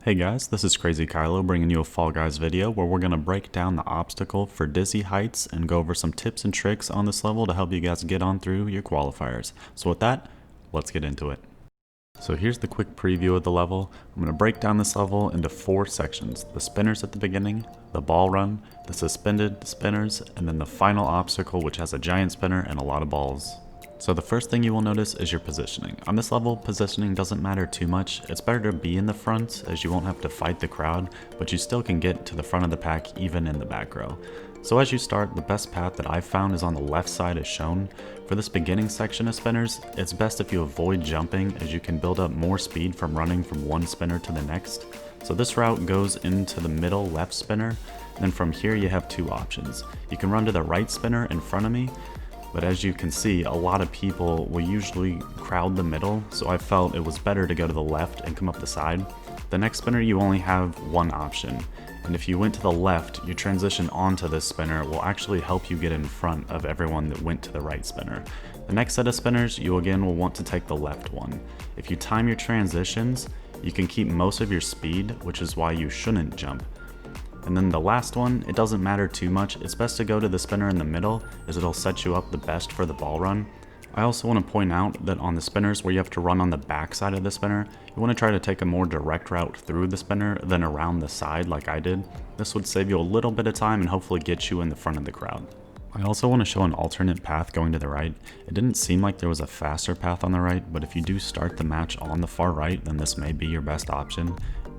Hey guys, this is Crazy Kylo bringing you a Fall Guys video where we're going to break down the obstacle for Dizzy Heights and go over some tips and tricks on this level to help you guys get on through your qualifiers. So with that, let's get into it. So here's the quick preview of the level. I'm going to break down this level into 4 sections. The spinners at the beginning, the ball run, the suspended spinners, and then the final obstacle which has a giant spinner and a lot of balls. So the first thing you will notice is your positioning. On this level, positioning doesn't matter too much. It's better to be in the front as you won't have to fight the crowd, but you still can get to the front of the pack even in the back row. So as you start, the best path that I've found is on the left side as shown. For this beginning section of spinners, it's best if you avoid jumping as you can build up more speed from running from one spinner to the next. So this route goes into the middle left spinner, and then from here you have 2 options. You can run to the right spinner in front of me, but as you can see, a lot of people will usually crowd the middle, so I felt it was better to go to the left and come up the side. The next spinner you only have 1 option, and if you went to the left, your transition onto this spinner will actually help you get in front of everyone that went to the right spinner. The next set of spinners, you again will want to take the left one. If you time your transitions, you can keep most of your speed, which is why you shouldn't jump. And then the last one, it doesn't matter too much. It's best to go to the spinner in the middle as it'll set you up the best for the ball run. I also want to point out that on the spinners where you have to run on the back side of the spinner, you want to try to take a more direct route through the spinner than around the side like I did. This would save you a little bit of time and hopefully get you in the front of the crowd. I also want to show an alternate path going to the right. It didn't seem like there was a faster path on the right, but if you do start the match on the far right, then this may be your best option.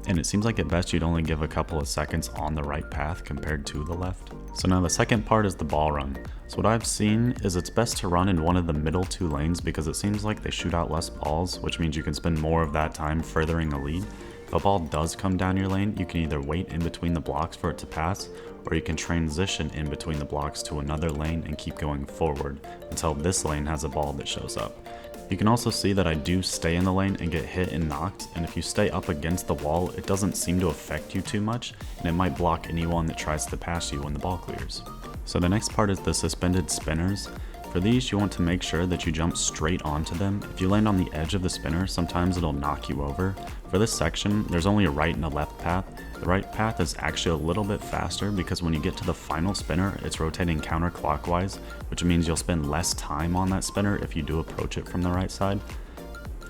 And it seems like at best you'd only give a couple of seconds on the right path compared to the left. So now the second part is the ball run. So what I've seen is it's best to run in one of the middle 2 lanes because it seems like they shoot out less balls, which means you can spend more of that time furthering a lead. If a ball does come down your lane, you can either wait in between the blocks for it to pass, or you can transition in between the blocks to another lane and keep going forward until this lane has a ball that shows up. You can also see that I do stay in the lane and get hit and knocked, and if you stay up against the wall, it doesn't seem to affect you too much, and it might block anyone that tries to pass you when the ball clears. So the next part is the suspended spinners. For these, you want to make sure that you jump straight onto them. If you land on the edge of the spinner, sometimes it'll knock you over. For this section, there's only a right and a left path. The right path is actually a little bit faster because when you get to the final spinner, it's rotating counterclockwise, which means you'll spend less time on that spinner if you do approach it from the right side.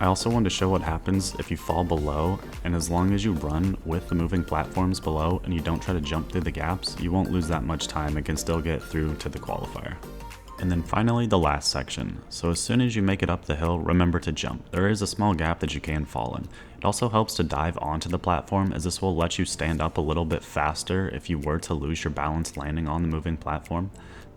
I also wanted to show what happens if you fall below, and as long as you run with the moving platforms below and you don't try to jump through the gaps, you won't lose that much time and can still get through to the qualifier. And then finally the last section. So as soon as you make it up the hill, remember to jump. There is a small gap that you can fall in. It also helps to dive onto the platform as this will let you stand up a little bit faster if you were to lose your balance landing on the moving platform.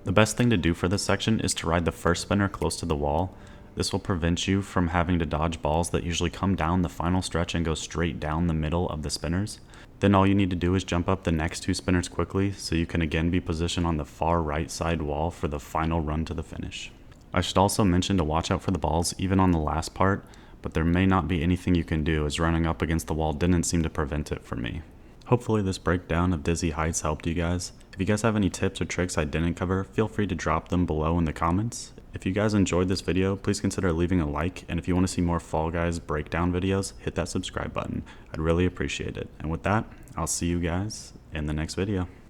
The best thing to do for this section is to ride the first spinner close to the wall. This will prevent you from having to dodge balls that usually come down the final stretch and go straight down the middle of the spinners. Then all you need to do is jump up the next 2 spinners quickly so you can again be positioned on the far right side wall for the final run to the finish. I should also mention to watch out for the balls even on the last part, but there may not be anything you can do as running up against the wall didn't seem to prevent it for me. Hopefully this breakdown of Dizzy Heights helped you guys. If you guys have any tips or tricks I didn't cover, feel free to drop them below in the comments. If you guys enjoyed this video, please consider leaving a like, and if you want to see more Fall Guys breakdown videos, hit that subscribe button. I'd really appreciate it. And with that, I'll see you guys in the next video.